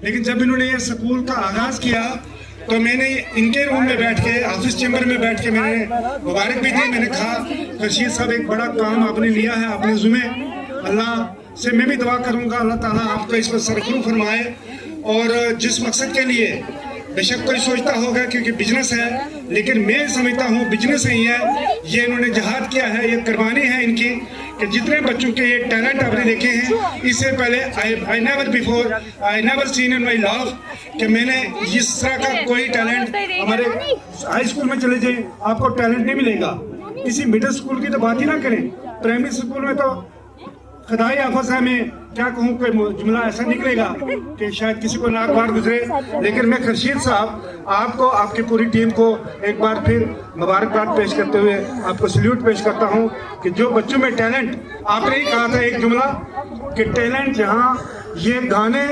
लेकिन जब इन्होंने ये स्कूल का आगाज किया तो मैंने इनके रूम में बैठ के, ऑफिस चैम्बर में बैठ के मैंने मुबारक भी दी। मैंने कहा रशीद साहब एक बड़ा काम आपने लिया है अपने ज़िम्मे, अल्लाह से मैं भी दुआ करूंगा अल्लाह ताला आपको इस पर सरखरू फरमाए। और जिस मकसद के लिए बेशक कोई सोचता होगा क्योंकि बिजनेस है, लेकिन मैं समझता हूँ बिजनेस नहीं है, ये इन्होंने जहाद किया है, ये कुर्बानी है इनकी कि जितने बच्चों के ये टैलेंट आपने देखे हैं, इससे पहले I never seen in my life कि मैंने इस तरह का कोई टैलेंट। हमारे हाई स्कूल में चले जाए आपको टैलेंट नहीं मिलेगा, किसी मिडिल स्कूल की तो बात ही ना करें, प्राइमरी स्कूल में तो खुदाई आफस है, मैं क्या कहूँ, कोई जुमला ऐसा निकलेगा कि शायद किसी को नाक बार गुजरे। लेकिन मैं खर्शीद साहब आपको, आपकी पूरी टीम को एक बार फिर मुबारकबाद पेश करते हुए आपको सल्यूट पेश करता हूँ कि जो बच्चों में टैलेंट, आपने ही कहा था एक जुमला कि टैलेंट जहाँ ये गाने,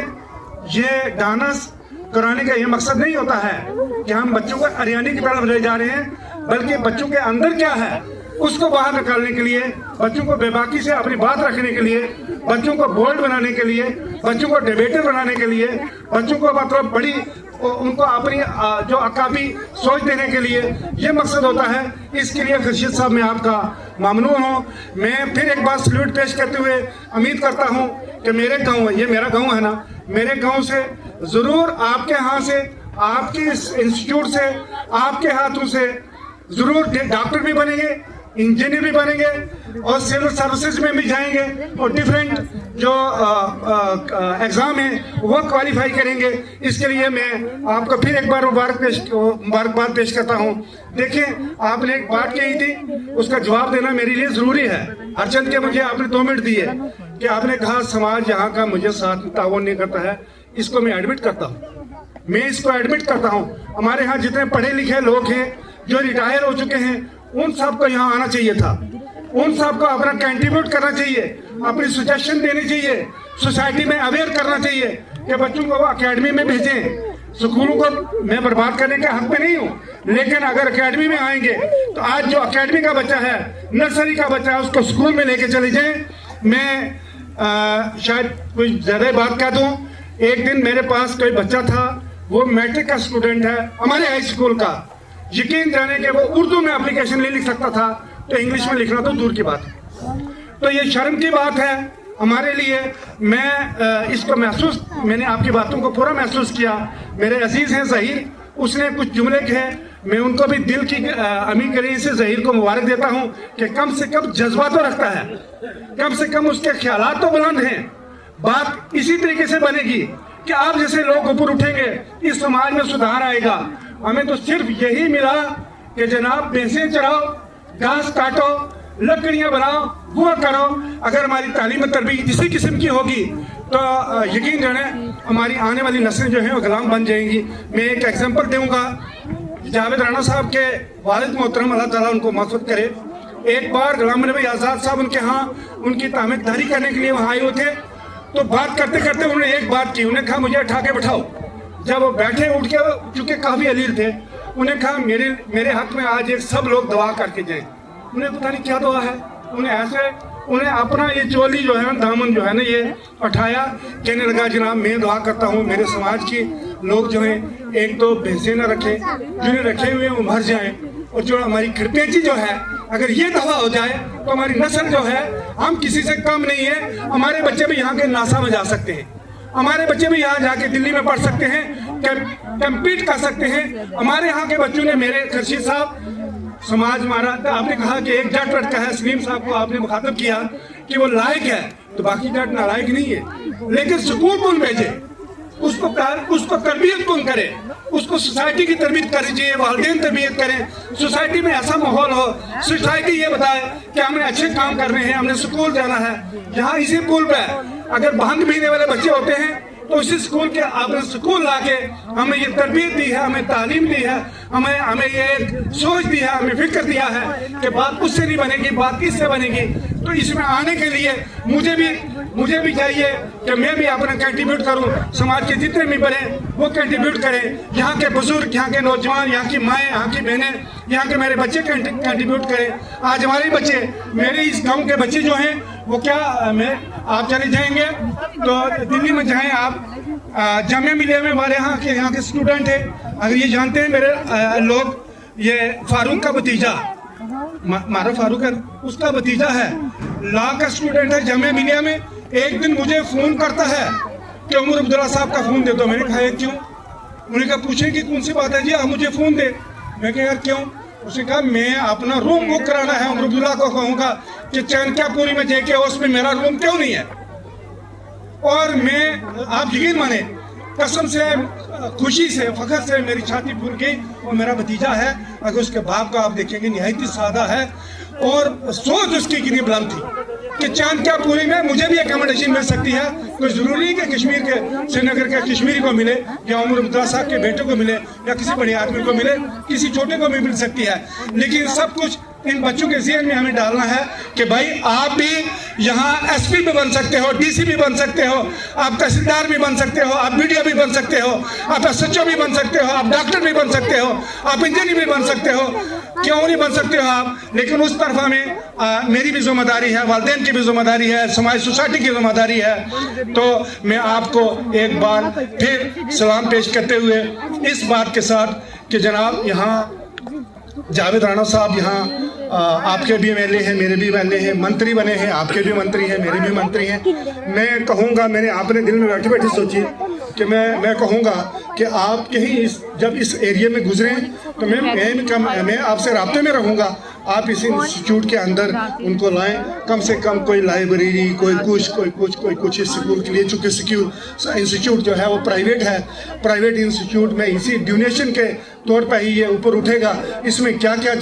ये डांस कराने का ये मकसद नहीं होता है कि हम बच्चों को अरियानी की तरफ ले जा रहे हैं, बल्कि बच्चों के अंदर क्या है उसको बाहर निकालने के लिए, बच्चों को बेबाकी से अपनी बात रखने के लिए, बच्चों को बोल्ड बनाने के लिए, बच्चों को डिबेटर बनाने के लिए, बच्चों को मतलब बड़ी उनको अपनी जो अकाबी सोच देने के लिए ये मकसद होता है। इसके लिए खर्शीद साहब मैं आपका ममनून हूँ। मैं फिर एक बार सल्यूट पेश करते हुए उम्मीद करता हूँ कि मेरे गाँव, ये मेरा गाँव है ना, मेरे गाँव से ज़रूर आपके यहाँ से, आपके इंस्टीट्यूट से, आपके हाथों से ज़रूर डॉक्टर भी बनेंगे, इंजीनियर भी बनेंगे और सिविल सर्विसेज में भी जाएंगे और डिफरेंट जो एग्ज़ाम है वो क्वालिफाई करेंगे। इसके लिए मैं आपको फिर एक बार मुबारकबाद पेश करता हूँ। देखिए आपने एक बात कही थी, उसका जवाब देना मेरे लिए ज़रूरी है। हरचंद के मुझे आपने 2 मिनट दिए कि आपने कहा समाज यहाँ का मुझे साथ ताउन नहीं करता है, इसको मैं एडमिट करता हूँ, मैं इसको एडमिट करता हूँ। हमारे यहाँ जितने पढ़े लिखे लोग हैं जो रिटायर हो चुके हैं, उन सबको यहाँ आना चाहिए था, उन सबको अपना कंट्रीब्यूट करना चाहिए, अपनी सजेशन देनी चाहिए, सोसाइटी में अवेयर करना चाहिए कि बच्चों को अकेडमी में भेजें। स्कूलों को मैं बर्बाद करने के हक में नहीं हूँ, लेकिन अगर अकेडमी में आएंगे तो आज जो अकेडमी का बच्चा है, नर्सरी का बच्चा है, उसको स्कूल में लेके चले जाएं। मैं शायद कोई ज़्यादा बात कह दूँ, एक दिन मेरे पास कोई बच्चा था, वो मैट्रिक का स्टूडेंट है हमारे हाई स्कूल का, यकीन जाने के वो उर्दू में एप्लीकेशन नहीं लिख सकता था तो इंग्लिश में लिखना तो दूर की बात है। तो ये शर्म की बात है हमारे लिए। मैं इसको मैंने आपकी बातों को पूरा महसूस किया। मेरे अजीज हैं ज़हीर, उसने कुछ जुमले कहे, मैं उनको भी दिल की अमीर करीब से ज़हीर को मुबारक देता हूँ कि कम से कम जज्बा तो रखता है, कम से कम उसके ख्यालात तो बुलंद हैं। बात इसी तरीके से बनेगी कि आप जैसे लोग ऊपर उठेंगे, इस समाज में सुधार आएगा। हमें तो सिर्फ यही मिला कि जनाब भैंसें चराओ, घास काटो, लकड़ियां बनाओ, वो करो। अगर हमारी तालीम तरबियत इसी किस्म की होगी तो यकीन जाने हमारी आने वाली नस्लें जो हैं वो गुलाम बन जाएंगी। मैं एक एग्जांपल दूंगा, जावेद राणा साहब के वालिद मोहतरम अल्लाह ताला उनको मग़फ़िरत करे, एक बार गुलाम नबी आज़ाद साहब उनके यहाँ उनकी तामीरदारी करने के लिए वहाँ आए हुए थे। तो बात करते करते उन्होंने एक बात की, उन्हें कहा मुझे उठा के बैठाओ। जब वो बैठे, उठ के, चूँकि काफ़ी अलील थे, उन्हें कहा मेरे हक में आज एक सब लोग दुआ करके जाए। उन्हें पता नहीं क्या दुआ है, उन्हें अपना ये चोली जो है, दामन जो है ना, ये उठाया, कहने लगा जनाब मैं दुआ करता हूँ मेरे समाज के लोग जो हैं एक तो भैंसे न रखे, जिन्हें रखे हुए वो मर जाएं, और जो हमारी खिरपेची जो है अगर ये दवा हो जाए तो हमारी नस्ल जो है, हम किसी से कम नहीं है। हमारे बच्चे भी यहाँ के नासा में जा सकते हैं, हमारे बच्चे भी यहाँ जाके दिल्ली में पढ़ सकते हैं, कम्पीट कर सकते हैं। हमारे यहाँ के बच्चों ने, मेरे खर्शीद साहब समाज हमारा, आपने कहा कि एक जट लड़का है, सलीम साहब को आपने मुखातब किया कि वो लायक है, तो बाकी जट नालायक नहीं है। लेकिन स्कूल कौन भेजे, उसको तरबियत कौन करे, उसको सोसाइटी की तरबियत करनी चाहिए, वालिदैन तरबियत करें, सोसाइटी में ऐसा माहौल हो, सोसाइटी ये बताए कि हमने अच्छे काम करने हैं, हमने स्कूल जाना है। यहाँ इसी पुल पर अगर भांग पीने वाले बच्चे होते हैं तो उसी स्कूल के आपने स्कूल लाके हमें ये तरबियत दी है, हमें तालीम दी है, हमें ये सोच दी है, हमें फिक्र दिया है कि बात उससे नहीं बनेगी, बात किससे बनेगी। तो इसमें आने के लिए मुझे भी चाहिए कि मैं भी अपना कंट्रीब्यूट करूं, समाज के जितने भी बने वो कंट्रीब्यूट करें। यहाँ के बुजुर्ग, यहाँ के नौजवान, यहाँ की माएँ, यहाँ की बहनें, यहाँ के मेरे बच्चे कंट्रीब्यूट करें। आज हमारे बच्चे, मेरे इस गाँव के बच्चे जो हैं वो क्या, आप चले जाएंगे तो दिल्ली में जाएं आप, जामिया मिलिया में हमारे यहाँ के स्टूडेंट है, अगर ये जानते हैं मेरे लोग, ये फारूक का भतीजा, मारो फारूक है, उसका भतीजा है, लॉ का स्टूडेंट है जामिया मिलिया में। एक दिन मुझे फोन करता है कि उमर अब्दुल्ला साहब का फोन दे दो। मैंने कहा क्यों? उन्होंने कहा पूछे कि कौन सी बात है जी, आप मुझे फोन दे। मैं कहा यार क्यों? उसने कहा मैं अपना रूम बुक कराना है, उमर अब्दुल्ला को कहूँगा कि चाणक्यपुरी में जेके हाउस में मेरा रूम क्यों नहीं है। और मैं, आप यकीन माने, कसम से, खुशी से, फखर से मेरी छाती फूल गई। और मेरा भतीजा है, अगर उसके बाप का आप देखेंगे निहायत ही सादा है, और सोच उसकी कितनी बुलंद थी कि चाणक्यपुरी में मुझे भी एकोमोडेशन मिल सकती है। कोई जरूरी नहीं कि कश्मीर के, श्रीनगर के कश्मीरी को मिले, या उमर अब्दुल्ला साहब के बेटे को मिले, या किसी बड़े आदमी को मिले, किसी छोटे को भी मिल सकती है। लेकिन सब कुछ इन बच्चों के ज़हन में हमें डालना है कि भाई आप भी यहाँ एसपी भी बन सकते हो, डीसी भी बन सकते हो, आप तहसीलदार भी बन सकते हो, आप बीडीओ भी बन सकते हो, आप एसएचओ भी बन सकते हो, आप डॉक्टर भी बन सकते हो, आप इंजीनियर भी बन सकते हो। क्यों नहीं बन सकते हो आप? लेकिन उस तरफा में मेरी भी जिम्मेदारी है, वालिदैन की भी जिम्मेदारी है, समाज सोसाइटी की जिम्मेदारी है। तो मैं आपको एक बार फिर सलाम पेश करते हुए इस बात के साथ कि जनाब यहाँ जावेद राणा साहब यहाँ आपके भी एमएलए हैं, मेरे भी एमएलए हैं, मंत्री बने हैं, आपके भी मंत्री हैं, मेरे भी मंत्री हैं। मैं कहूँगा, मैंने अपने दिल में बैठे बैठे सोची कि मैं कहूँगा कि आप कहीं जब इस एरिया में गुजरें तो मैं आपसे राब्ते में रहूँगा। आप इस इंस्टीट्यूट के अंदर उनको लाएं, कम से कम कोई लाइब्रेरी, कोई कुछ इस स्कूल के लिए, चूँकि इंस्टीट्यूट जो है वो प्राइवेट है, प्राइवेट इंस्टीट्यूट में इसी डोनेशन के तौर पर ही ये ऊपर उठेगा। इसमें क्या क्या